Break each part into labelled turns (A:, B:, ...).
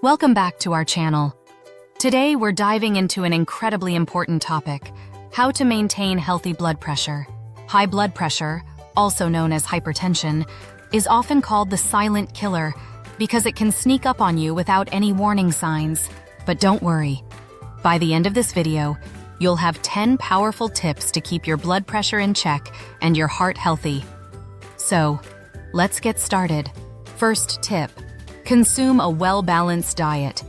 A: Welcome back to our channel. Today we're diving into an incredibly important topic: how to maintain healthy blood pressure. High blood pressure, also known as hypertension, is often called the silent killer because it can sneak up on you without any warning signs. But don't worry. By the end of this video, you'll have 10 powerful tips to keep your blood pressure in check and your heart healthy. So, let's get started. First tip: consume a well-balanced diet.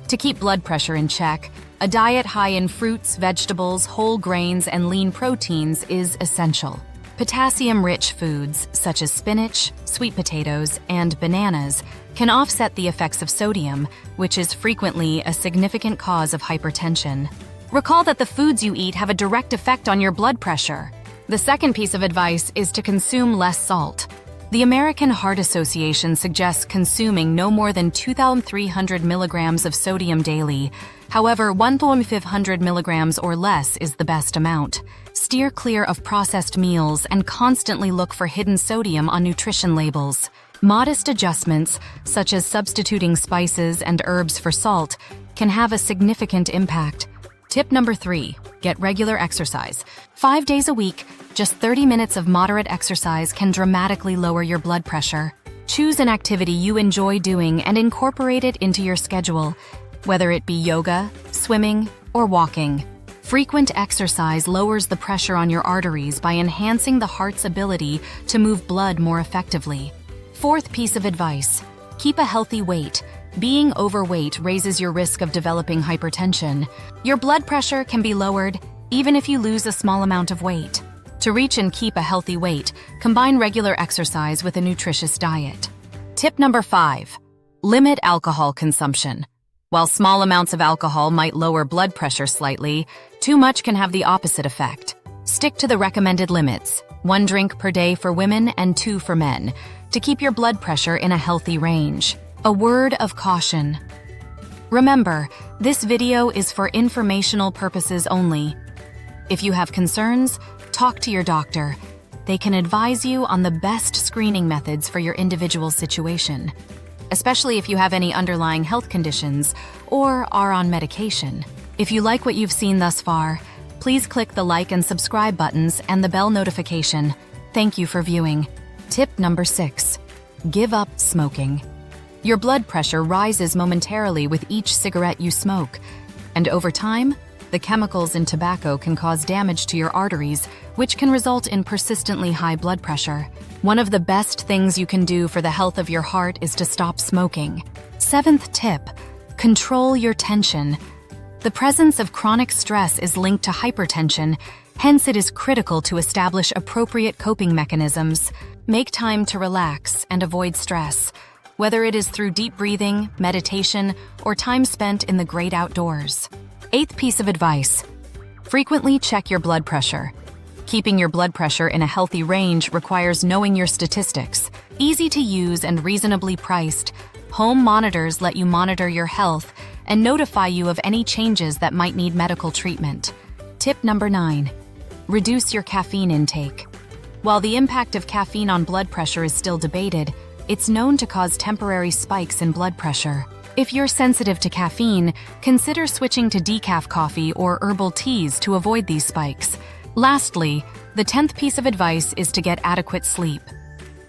A: To keep blood pressure in check, a diet high in fruits, vegetables, whole grains, and lean proteins is essential. Potassium-rich foods, such as spinach, sweet potatoes, and bananas, can offset the effects of sodium, which is frequently a significant cause of hypertension. Recall that the foods you eat have a direct effect on your blood pressure. The second piece of advice is to consume less salt. The American Heart Association suggests consuming no more than 2,300 milligrams of sodium daily. However, 1,500 milligrams or less is the best amount. Steer clear of processed meals and constantly look for hidden sodium on nutrition labels. Modest adjustments, such as substituting spices and herbs for salt, can have a significant impact. Tip number 3, get regular exercise. 5 days a week, just 30 minutes of moderate exercise can dramatically lower your blood pressure. Choose an activity you enjoy doing and incorporate it into your schedule, whether it be yoga, swimming, or walking. Frequent exercise lowers the pressure on your arteries by enhancing the heart's ability to move blood more effectively. Fourth piece of advice: keep a healthy weight. Being overweight raises your risk of developing hypertension. Your blood pressure can be lowered even if you lose a small amount of weight. To reach and keep a healthy weight, combine regular exercise with a nutritious diet. Tip number 5, limit alcohol consumption. While small amounts of alcohol might lower blood pressure slightly, too much can have the opposite effect. Stick to the recommended limits: 1 drink per day for women and 2 for men, to keep your blood pressure in a healthy range. A word of caution. Remember, this video is for informational purposes only. If you have concerns, talk to your doctor. They can advise you on the best screening methods for your individual situation, especially if you have any underlying health conditions or are on medication. If you like what you've seen thus far, please click the like and subscribe buttons and the bell notification. Thank you for viewing. Tip number 6, give up smoking. Your blood pressure rises momentarily with each cigarette you smoke, and over time, the chemicals in tobacco can cause damage to your arteries, which can result in persistently high blood pressure. One of the best things you can do for the health of your heart is to stop smoking. Seventh tip: control your tension. The presence of chronic stress is linked to hypertension, hence it is critical to establish appropriate coping mechanisms. Make time to relax and avoid stress, whether it is through deep breathing, meditation, or time spent in the great outdoors. Eighth piece of advice: frequently check your blood pressure. Keeping your blood pressure in a healthy range requires knowing your statistics. Easy to use and reasonably priced, home monitors let you monitor your health and notify you of any changes that might need medical treatment. Tip number 9, reduce your caffeine intake. While the impact of caffeine on blood pressure is still debated, it's known to cause temporary spikes in blood pressure. If you're sensitive to caffeine, consider switching to decaf coffee or herbal teas to avoid these spikes. Lastly, the 10th piece of advice is to get adequate sleep.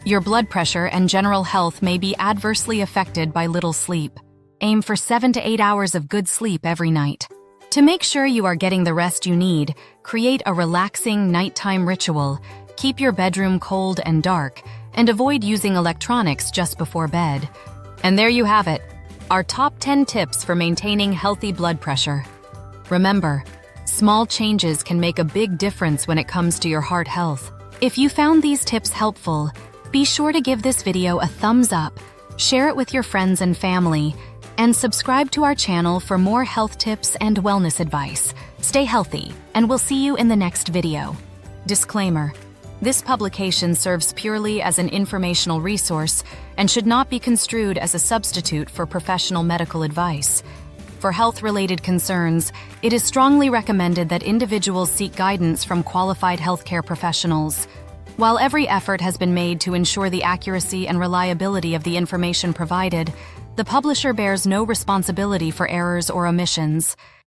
A: Your blood pressure and general health may be adversely affected by little sleep. Aim for 7 to 8 hours of good sleep every night. To make sure you are getting the rest you need, create a relaxing nighttime ritual. Keep your bedroom cold and dark, and avoid using electronics just before bed. And there you have it, our top 10 tips for maintaining healthy blood pressure. Remember, small changes can make a big difference when it comes to your heart health. If you found these tips helpful, be sure to give this video a thumbs up, share it with your friends and family, and subscribe to our channel for more health tips and wellness advice. Stay healthy, and we'll see you in the next video. Disclaimer: this publication serves purely as an informational resource and should not be construed as a substitute for professional medical advice. For health-related concerns, it is strongly recommended that individuals seek guidance from qualified healthcare professionals. While every effort has been made to ensure the accuracy and reliability of the information provided, The publisher bears no responsibility for errors or omissions.